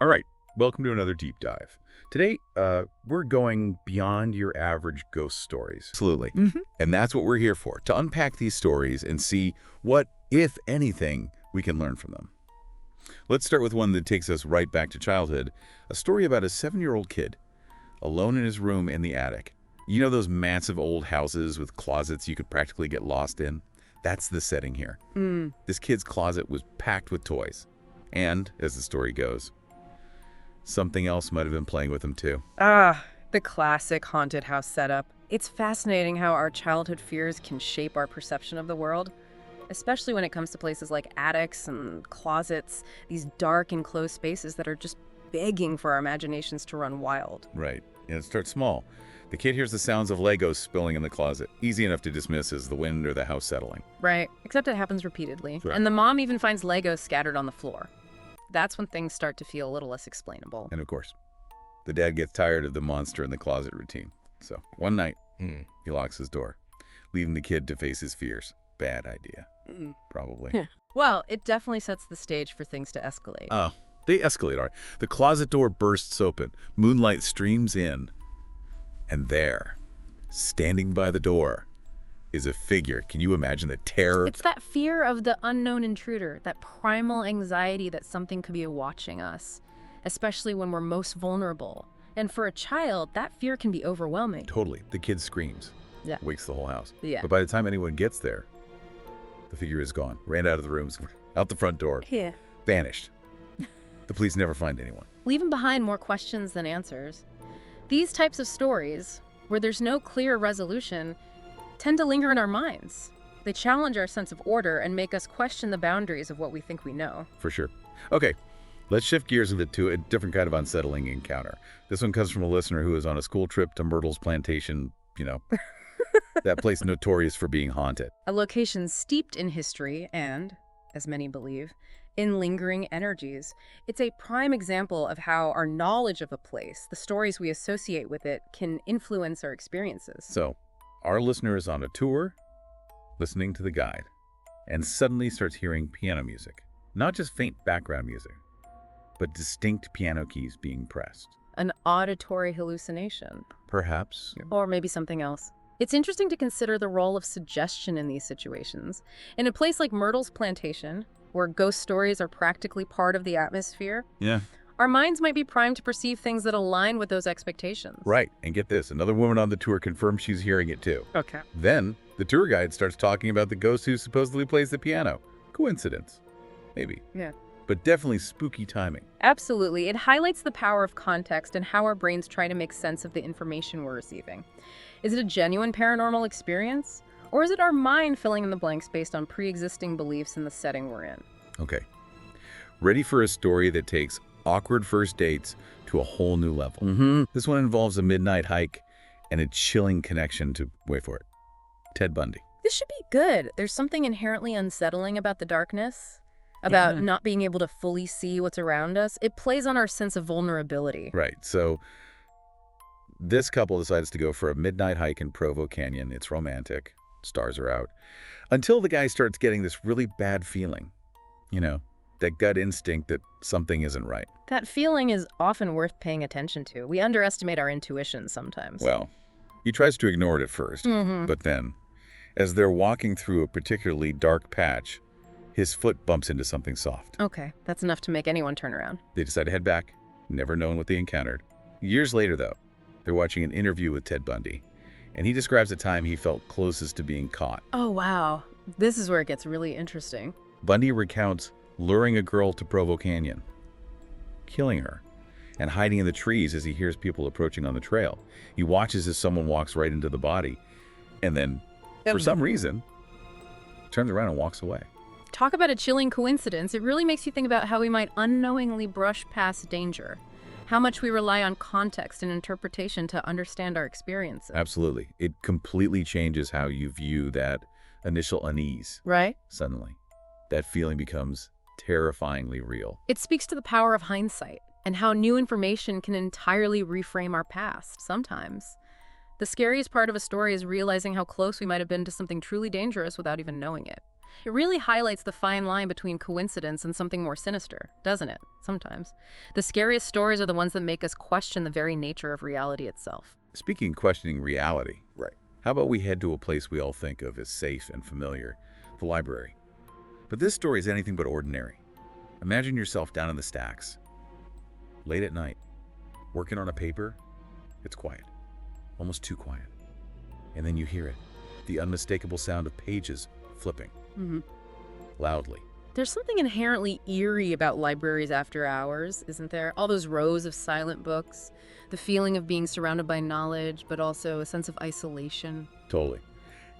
All right, welcome to another deep dive. Today, we're going beyond your average ghost stories. Absolutely. hmm And that's what we're here for, to unpack these stories and see what, if anything, we can learn from them. Let's start with one that takes us right back to childhood, a story about a 7-year-old kid, alone in his room in the attic. You know those massive old houses with closets you could practically get lost in? That's the setting here. Mm. This kid's closet was packed with toys. And, as the story goes, something else might have been playing with him too. The classic haunted house setup. It's fascinating how our childhood fears can shape our perception of the world, especially when it comes to places like attics and closets, these dark enclosed spaces that are just begging for our imaginations to run wild. Right. And it starts small. The kid hears the sounds of Legos spilling in the closet, easy enough to dismiss as the wind or the house settling. Right, except it happens repeatedly. Sure. And the mom even finds Legos scattered on the floor. That's when things start to feel a little less explainable. And of course, the dad gets tired of the monster in the closet routine. So one night, he locks his door, leaving the kid to face his fears. Bad idea. Probably. Yeah. Well, it definitely sets the stage for things to escalate. Oh, they escalate, all right. The closet door bursts open. Moonlight streams in. And there, standing by the door, is a figure. Can you imagine the terror? It's that fear of the unknown intruder, that primal anxiety that something could be watching us, especially when we're most vulnerable. And for a child, that fear can be overwhelming. Totally. The kid screams. Yeah. Wakes the whole house. Yeah. But by the time anyone gets there, the figure is gone. Ran out of the rooms, out the front door, Yeah. vanished. The police never find anyone. Leaving behind more questions than answers. These types of stories, where there's no clear resolution, tend to linger in our minds. They challenge our sense of order and make us question the boundaries of what we think we know. For sure. Okay, let's shift gears a bit to a different kind of unsettling encounter. This one comes from a listener who is on a school trip to Myrtle's plantation, that place notorious for being haunted. A location steeped in history and, as many believe, in lingering energies. It's a prime example of how our knowledge of a place, the stories we associate with it, can influence our experiences. So, our listener is on a tour, listening to the guide, and suddenly starts hearing piano music. Not just faint background music, but distinct piano keys being pressed. An auditory hallucination. Perhaps. Or maybe something else. It's interesting to consider the role of suggestion in these situations. In a place like Myrtle's plantation, where ghost stories are practically part of the atmosphere, Yeah. our minds might be primed to perceive things that align with those expectations. Right. And get this, another woman on the tour confirms she's hearing it too. Okay. Then, the tour guide starts talking about the ghost who supposedly plays the piano. Coincidence? Maybe. Yeah. But definitely spooky timing. Absolutely. It highlights the power of context and how our brains try to make sense of the information we're receiving. Is it a genuine paranormal experience? Or is it our mind filling in the blanks based on pre-existing beliefs in the setting we're in? Okay. Ready for a story that takes awkward first dates to a whole new level. This one involves a midnight hike and a chilling connection to, wait for it, Ted Bundy. This should be good. There's something inherently unsettling about the darkness, about not being able to fully see what's around us. It plays on our sense of vulnerability. Right. So this couple decides to go for a midnight hike in Provo Canyon. It's romantic. Stars are out. Until the guy starts getting this really bad feeling. That gut instinct that something isn't right. That feeling is often worth paying attention to. We underestimate our intuition sometimes. Well, he tries to ignore it at first, but then, as they're walking through a particularly dark patch, his foot bumps into something soft. Okay, that's enough to make anyone turn around. They decide to head back, never knowing what they encountered. Years later, though, they're watching an interview with Ted Bundy, and he describes a time he felt closest to being caught. Oh, wow. This is where it gets really interesting. Bundy recounts luring a girl to Provo Canyon, killing her, and hiding in the trees as he hears people approaching on the trail. He watches as someone walks right into the body, and then, for some reason, turns around and walks away. Talk about a chilling coincidence. It really makes you think about how we might unknowingly brush past danger, how much we rely on context and interpretation to understand our experiences. Absolutely. It completely changes how you view that initial unease. Right? Suddenly, that feeling becomes terrifyingly real. It speaks to the power of hindsight and how new information can entirely reframe our past, sometimes. The scariest part of a story is realizing how close we might have been to something truly dangerous without even knowing it. It really highlights the fine line between coincidence and something more sinister, doesn't it? Sometimes. The scariest stories are the ones that make us question the very nature of reality itself. Speaking of questioning reality, Right. how about we head to a place we all think of as safe and familiar, the library. But this story is anything but ordinary. Imagine yourself down in the stacks, late at night, working on a paper. It's quiet, almost too quiet. And then you hear it, the unmistakable sound of pages flipping, loudly. There's something inherently eerie about libraries after hours, isn't there? All those rows of silent books, the feeling of being surrounded by knowledge, but also a sense of isolation. Totally.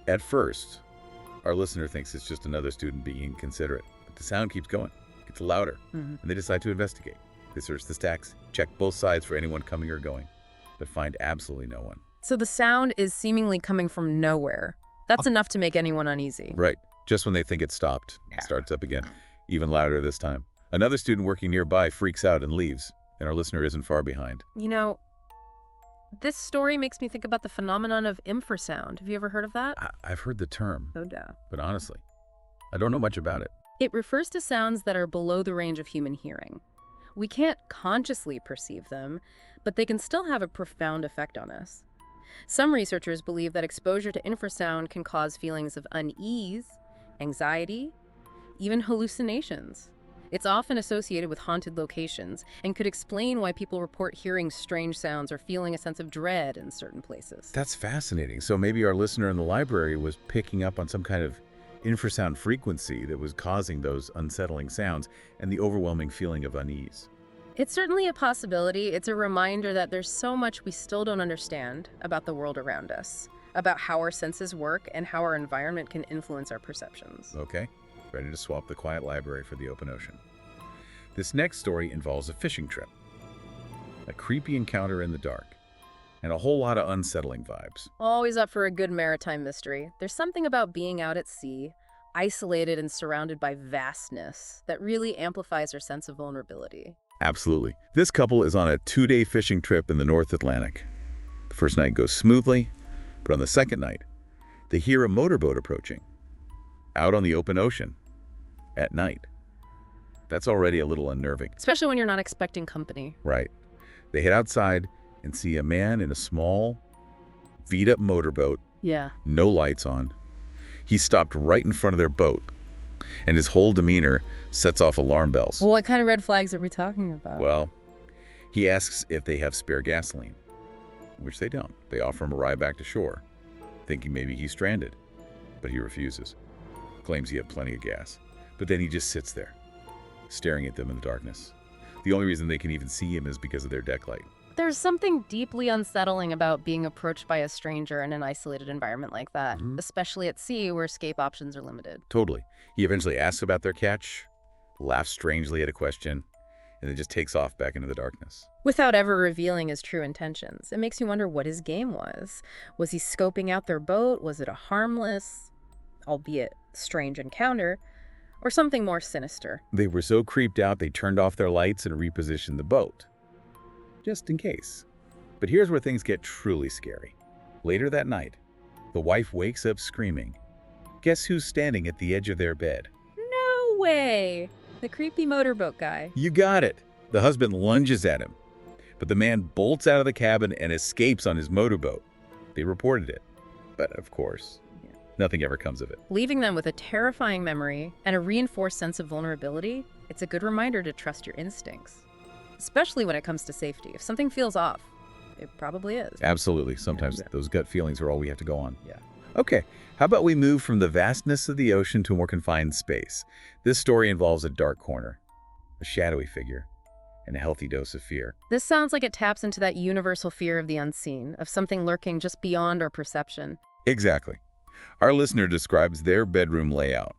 At first, our listener thinks it's just another student being inconsiderate, but the sound keeps going, gets louder, and they decide to investigate. They search the stacks, check both sides for anyone coming or going, but find absolutely no one. So the sound is seemingly coming from nowhere. That's enough to make anyone uneasy. Right. Just when they think it's stopped, it starts up again, even louder this time. Another student working nearby freaks out and leaves, and our listener isn't far behind. You know, this story makes me think about the phenomenon of infrasound. Have you ever heard of that? I've heard the term, No doubt. but honestly, I don't know much about it. It refers to sounds that are below the range of human hearing. We can't consciously perceive them, but they can still have a profound effect on us. Some researchers believe that exposure to infrasound can cause feelings of unease, anxiety, even hallucinations. It's often associated with haunted locations and could explain why people report hearing strange sounds or feeling a sense of dread in certain places. That's fascinating. So maybe our listener in the library was picking up on some kind of infrasound frequency that was causing those unsettling sounds and the overwhelming feeling of unease. It's certainly a possibility. It's a reminder that there's so much we still don't understand about the world around us, about how our senses work and how our environment can influence our perceptions. Okay, ready to swap the quiet library for the open ocean. This next story involves a fishing trip, a creepy encounter in the dark, and a whole lot of unsettling vibes. Always up for a good maritime mystery. There's something about being out at sea, isolated and surrounded by vastness, that really amplifies our sense of vulnerability. Absolutely. This couple is on a 2-day fishing trip in the North Atlantic. The first night goes smoothly, but on the second night, they hear a motorboat approaching, out on the open ocean, at night. That's already a little unnerving. Especially when you're not expecting company. Right. They head outside and see a man in a small, beat-up motorboat, Yeah. no lights on. He stopped right in front of their boat, and his whole demeanor sets off alarm bells. Well, what kind of red flags are we talking about? Well, he asks if they have spare gasoline, which they don't. They offer him a ride back to shore, thinking maybe he's stranded, but he refuses. Claims he had plenty of gas, but then he just sits there, staring at them in the darkness. The only reason they can even see him is because of their deck light. There's something deeply unsettling about being approached by a stranger in an isolated environment like that, especially at sea where escape options are limited. Totally. He eventually asks about their catch, laughs strangely at a question, and then just takes off back into the darkness. Without ever revealing his true intentions. It makes you wonder what his game was. Was he scoping out their boat? Was it a harmless, albeit strange encounter, or something more sinister? They were so creeped out they turned off their lights and repositioned the boat, just in case. But here's where things get truly scary. Later that night, the wife wakes up screaming. Guess who's standing at the edge of their bed? No way! The creepy motorboat guy. You got it. The husband lunges at him, but the man bolts out of the cabin and escapes on his motorboat. They reported it, but of course, nothing ever comes of it. Leaving them with a terrifying memory and a reinforced sense of vulnerability, it's a good reminder to trust your instincts. Especially when it comes to safety. If something feels off, it probably is. Absolutely. Sometimes those gut feelings are all we have to go on. Yeah. Okay, how about we move from the vastness of the ocean to a more confined space? This story involves a dark corner, a shadowy figure, and a healthy dose of fear. This sounds like it taps into that universal fear of the unseen, of something lurking just beyond our perception. Exactly. Our listener describes their bedroom layout.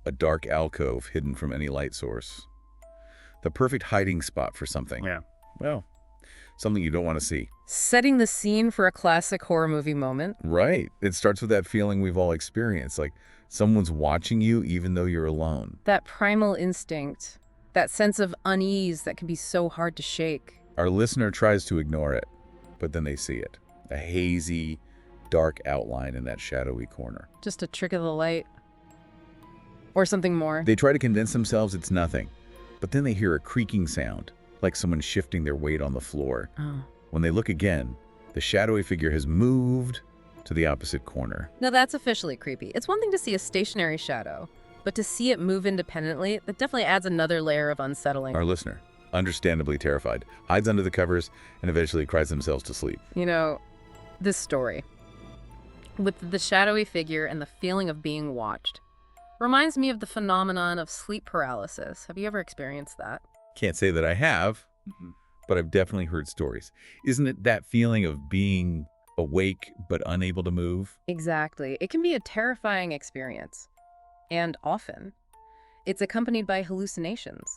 A dark alcove hidden from any light source. The perfect hiding spot for something. Yeah. Well, something you don't want to see. Setting the scene for a classic horror movie moment. Right. It starts with that feeling we've all experienced, like someone's watching you even though you're alone. That primal instinct, that sense of unease that can be so hard to shake. Our listener tries to ignore it, but then they see it. A hazy, dark outline in that shadowy corner. Just a trick of the light. Or something more. They try to convince themselves it's nothing, but then they hear a creaking sound, like someone shifting their weight on the floor. Oh. When they look again, the shadowy figure has moved to the opposite corner. Now that's officially creepy. It's one thing to see a stationary shadow, but to see it move independently, that definitely adds another layer of unsettling. Our listener, understandably terrified, hides under the covers and eventually cries themselves to sleep. You know, this story, with the shadowy figure and the feeling of being watched, reminds me of the phenomenon of sleep paralysis. Have you ever experienced that? Can't say that I have, but I've definitely heard stories. Isn't it that feeling of being awake but unable to move? Exactly. It can be a terrifying experience. And often, it's accompanied by hallucinations,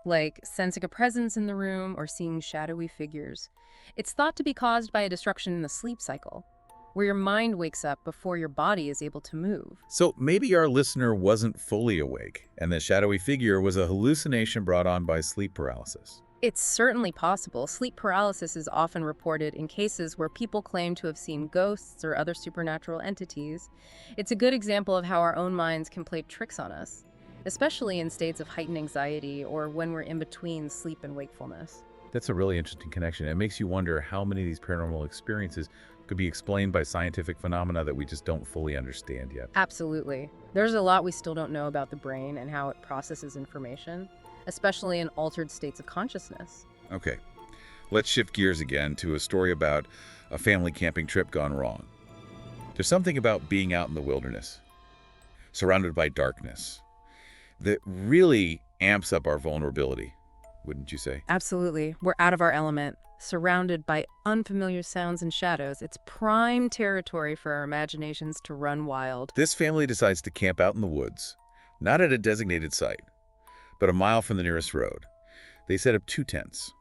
like sensing a presence in the room or seeing shadowy figures. It's thought to be caused by a disruption in the sleep cycle, where your mind wakes up before your body is able to move. So maybe our listener wasn't fully awake, and the shadowy figure was a hallucination brought on by sleep paralysis. It's certainly possible. Sleep paralysis is often reported in cases where people claim to have seen ghosts or other supernatural entities. It's a good example of how our own minds can play tricks on us, especially in states of heightened anxiety or when we're in between sleep and wakefulness. That's a really interesting connection. It makes you wonder how many of these paranormal experiences could be explained by scientific phenomena that we just don't fully understand yet. Absolutely. There's a lot we still don't know about the brain and how it processes information, especially in altered states of consciousness. Okay, let's shift gears again to a story about a family camping trip gone wrong. There's something about being out in the wilderness, surrounded by darkness, that really amps up our vulnerability, wouldn't you say? Absolutely. We're out of our element, surrounded by unfamiliar sounds and shadows. It's prime territory for our imaginations to run wild. This family decides to camp out in the woods, not at a designated site, but a mile from the nearest road. They set up 2 tents,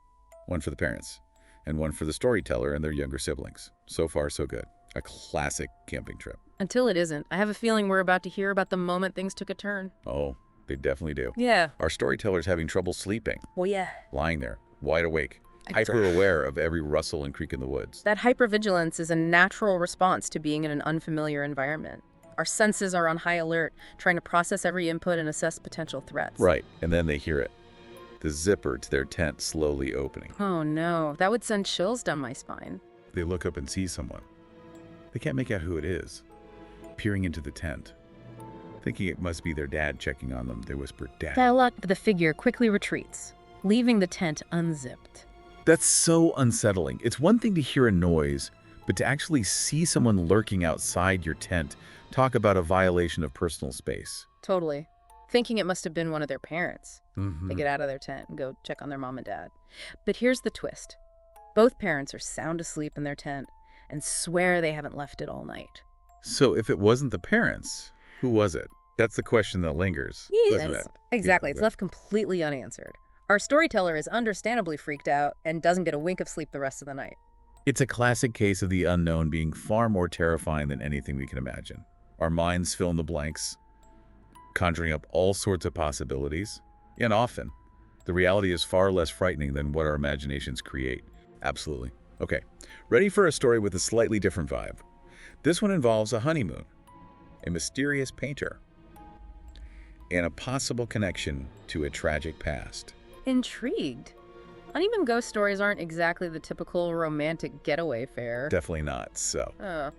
one for the parents and one for the storyteller and their younger siblings. So far, so good. A classic camping trip. Until it isn't. I have a feeling we're about to hear about the moment things took a turn. Oh, they definitely do. Yeah. Our storyteller's having trouble sleeping, Well, yeah. lying there, wide awake, hyper-aware of every rustle and creak in the woods. That hypervigilance is a natural response to being in an unfamiliar environment. Our senses are on high alert, trying to process every input and assess potential threats. Right, and then they hear it. The zipper to their tent slowly opening. Oh no, that would send chills down my spine. They look up and see someone. They can't make out who it is. Peering into the tent. Thinking it must be their dad checking on them, they whisper, "Dad." The figure quickly retreats, leaving the tent unzipped. That's so unsettling. It's one thing to hear a noise, but to actually see someone lurking outside your tent, talk about a violation of personal space. Totally. Thinking it must have been one of their parents. Mm-hmm. They get out of their tent and go check on their mom and dad. But here's the twist. Both parents are sound asleep in their tent and swear they haven't left it all night. So if it wasn't the parents, who was it? That's the question that lingers. doesn't it? Exactly. Yeah, It's left completely unanswered. Our storyteller is understandably freaked out and doesn't get a wink of sleep the rest of the night. It's a classic case of the unknown being far more terrifying than anything we can imagine. Our minds fill in the blanks, conjuring up all sorts of possibilities, and often, the reality is far less frightening than what our imaginations create. Absolutely. Okay, ready for a story with a slightly different vibe. This one involves a honeymoon, a mysterious painter, and a possible connection to a tragic past. Intrigued. Honeymoon ghost stories aren't exactly the typical romantic getaway fare. Definitely not so. Oh.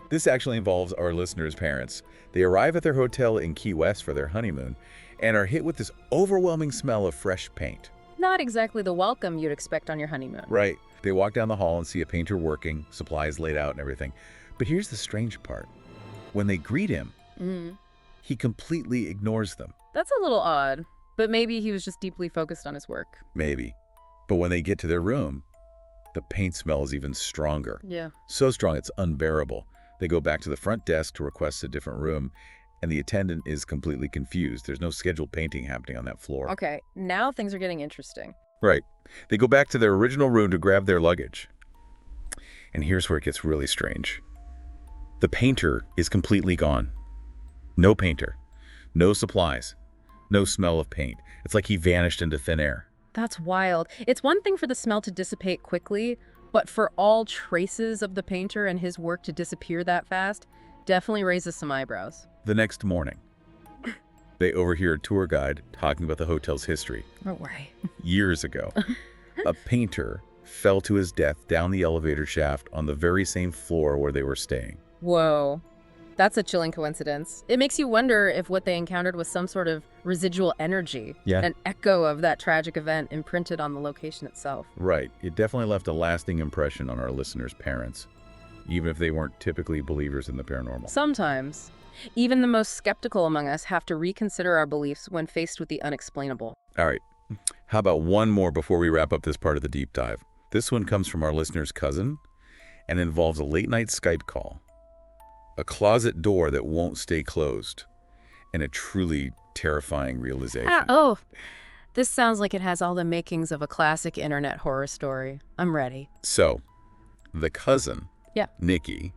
This actually involves our listeners' parents. They arrive at their hotel in Key West for their honeymoon and are hit with this overwhelming smell of fresh paint. Not exactly the welcome you'd expect on your honeymoon. Right. They walk down the hall and see a painter working, supplies laid out and everything. But here's the strange part. When they greet him, he completely ignores them. That's a little odd, but maybe he was just deeply focused on his work. Maybe. But when they get to their room, the paint smell is even stronger. Yeah. So strong it's unbearable. They go back to the front desk to request a different room, and the attendant is completely confused. There's no scheduled painting happening on that floor. Okay, now things are getting interesting. Right. They go back to their original room to grab their luggage. And here's where it gets really strange. The painter is completely gone. No painter. No supplies. No smell of paint. It's like he vanished into thin air. That's wild. It's one thing for the smell to dissipate quickly, but for all traces of the painter and his work to disappear that fast, definitely raises some eyebrows. The next morning, They overhear a tour guide talking about the hotel's history. Oh, right. Years ago, a painter fell to his death down the elevator shaft on the very same floor where they were staying. Whoa. That's a chilling coincidence. It makes you wonder if what they encountered was some sort of residual energy, an echo of that tragic event imprinted on the location itself. Right. It definitely left a lasting impression on our listeners' parents, even if they weren't typically believers in the paranormal. Sometimes, even the most skeptical among us have to reconsider our beliefs when faced with the unexplainable. All right. How about one more before we wrap up this part of the deep dive? This one comes from our listener's cousin and involves a late-night Skype call, a closet door that won't stay closed, and a truly terrifying realization. This sounds like it has all the makings of a classic internet horror story. I'm ready. So, the cousin, Nikki,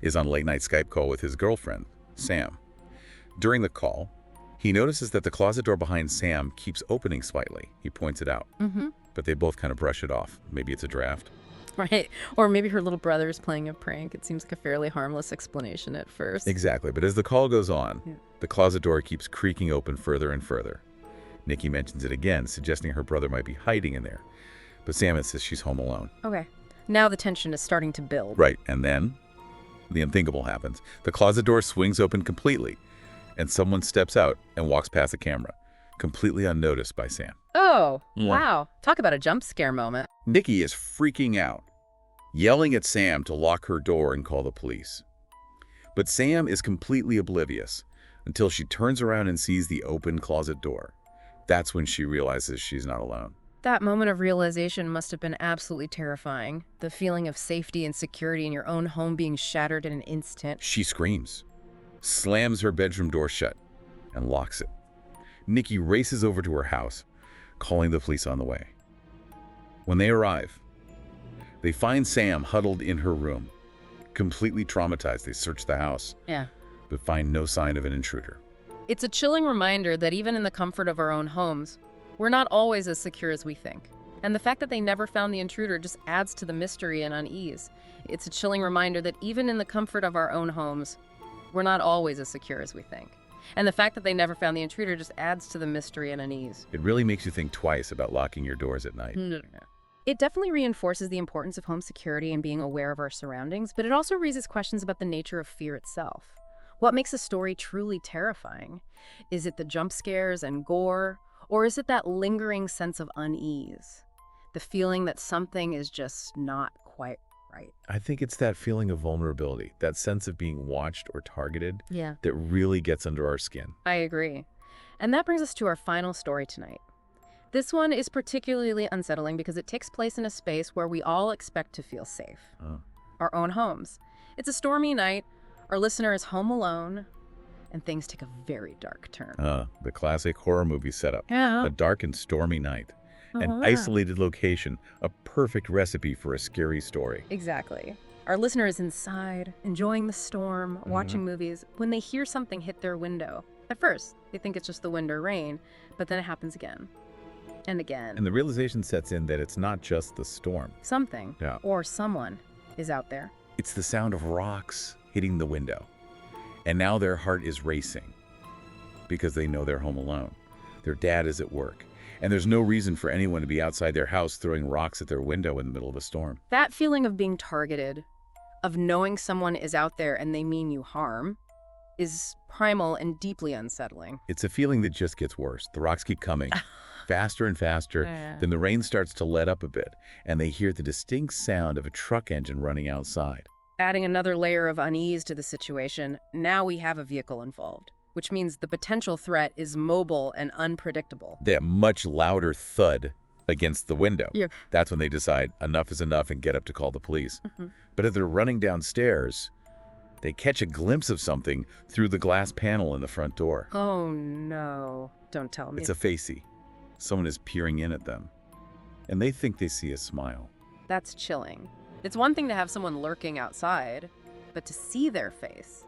is on a late-night Skype call with his girlfriend, Sam. During the call, he notices that the closet door behind Sam keeps opening slightly. He points it out. But they both kind of brush it off. Maybe it's a draft. Right. Or maybe her little brother's playing a prank. It seems like a fairly harmless explanation at first. Exactly. But as the call goes on, the closet door keeps creaking open further and further. Nikki mentions it again, suggesting her brother might be hiding in there. But Sam insists she's home alone. Okay. Now the tension is starting to build. Right. And then the unthinkable happens. The closet door swings open completely, and someone steps out and walks past the camera, completely unnoticed by Sam. Oh, wow. Talk about a jump scare moment. Nikki is freaking out, yelling at Sam to lock her door and call the police. But Sam is completely oblivious until she turns around and sees the open closet door. That's when she realizes she's not alone. That moment of realization must have been absolutely terrifying. The feeling of safety and security in your own home being shattered in an instant. She screams, slams her bedroom door shut, and locks it. Nikki races over to her house, calling the police on the way. When they arrive, they find Sam huddled in her room. Completely traumatized, they search the house, but find no sign of an intruder. It's a chilling reminder that even in the comfort of our own homes, we're not always as secure as we think. And the fact that they never found the intruder just adds to the mystery and unease. It's a chilling reminder that even in the comfort of our own homes, we're not always as secure as we think. And the fact that they never found the intruder just adds to the mystery and unease. It really makes you think twice about locking your doors at night. It definitely reinforces the importance of home security and being aware of our surroundings, but it also raises questions about the nature of fear itself. What makes a story truly terrifying? Is it the jump scares and gore, or is it that lingering sense of unease? The feeling that something is just not quite right. I think it's that feeling of vulnerability, that sense of being watched or targeted that really gets under our skin. I agree. And that brings us to our final story tonight. This one is particularly unsettling because it takes place in a space where we all expect to feel safe. Our own homes. It's a stormy night, our listener is home alone, and things take a very dark turn. The classic horror movie setup. A dark and stormy night. An isolated location, a perfect recipe for a scary story. Exactly. Our listener is inside, enjoying the storm, watching movies, when they hear something hit their window. At first, they think it's just the wind or rain, but then it happens again. And again. And the realization sets in that it's not just the storm. Something, or someone, is out there. It's the sound of rocks hitting the window. And now their heart is racing because they know they're home alone. Their dad is at work. And there's no reason for anyone to be outside their house throwing rocks at their window in the middle of a storm. That feeling of being targeted, of knowing someone is out there and they mean you harm, is primal and deeply unsettling. It's a feeling that just gets worse. The rocks keep coming faster and faster. Then the rain starts to let up a bit, and they hear the distinct sound of a truck engine running outside. Adding another layer of unease to the situation, now we have a vehicle involved, which means the potential threat is mobile and unpredictable. That much louder thud against the window. That's when they decide enough is enough and get up to call the police. But as they're running downstairs, they catch a glimpse of something through the glass panel in the front door. Oh no, don't tell me. It's a facey. Someone is peering in at them, and they think they see a smile. That's chilling. It's one thing to have someone lurking outside, but to see their face,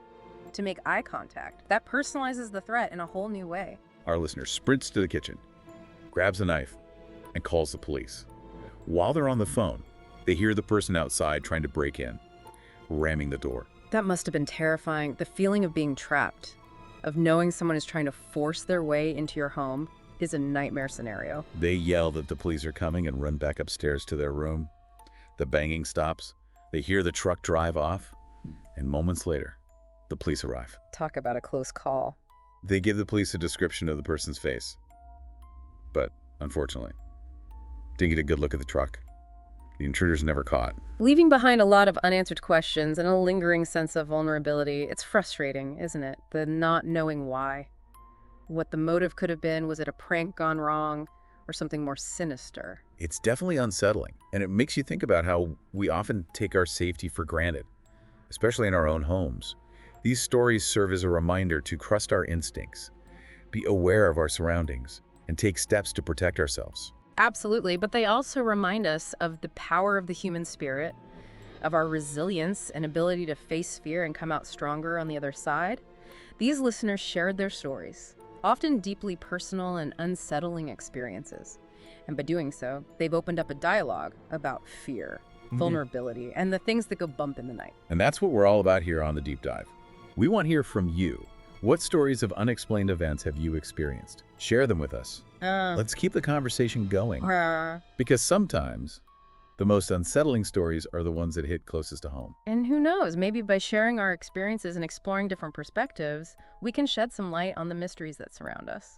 to make eye contact, that personalizes the threat in a whole new way. Our listener sprints to the kitchen, grabs a knife, and calls the police. While they're on the phone, they hear the person outside trying to break in, ramming the door. That must have been terrifying, the feeling of being trapped. of knowing someone is trying to force their way into your home is a nightmare scenario. They yell that the police are coming and run back upstairs to their room. The banging stops. They hear the truck drive off. And moments later, the police arrive. Talk about a close call. They give the police a description of the person's face. But, unfortunately, didn't get a good look at the truck. The intruder's never caught. Leaving behind a lot of unanswered questions and a lingering sense of vulnerability. It's frustrating, isn't it? The not knowing why. What the motive could have been. Was it a prank gone wrong or something more sinister? It's definitely unsettling, and it makes you think about how we often take our safety for granted, especially in our own homes. These stories serve as a reminder to trust our instincts, be aware of our surroundings, and take steps to protect ourselves. Absolutely, but they also remind us of the power of the human spirit, of our resilience and ability to face fear and come out stronger on the other side. These listeners shared their stories, often deeply personal and unsettling experiences. And by doing so, they've opened up a dialogue about fear, vulnerability, and the things that go bump in the night. And that's what we're all about here on The Deep Dive. We want to hear from you. What stories of unexplained events have you experienced? Share them with us. Let's keep the conversation going. Because sometimes the most unsettling stories are the ones that hit closest to home. And who knows, maybe by sharing our experiences and exploring different perspectives, we can shed some light on the mysteries that surround us.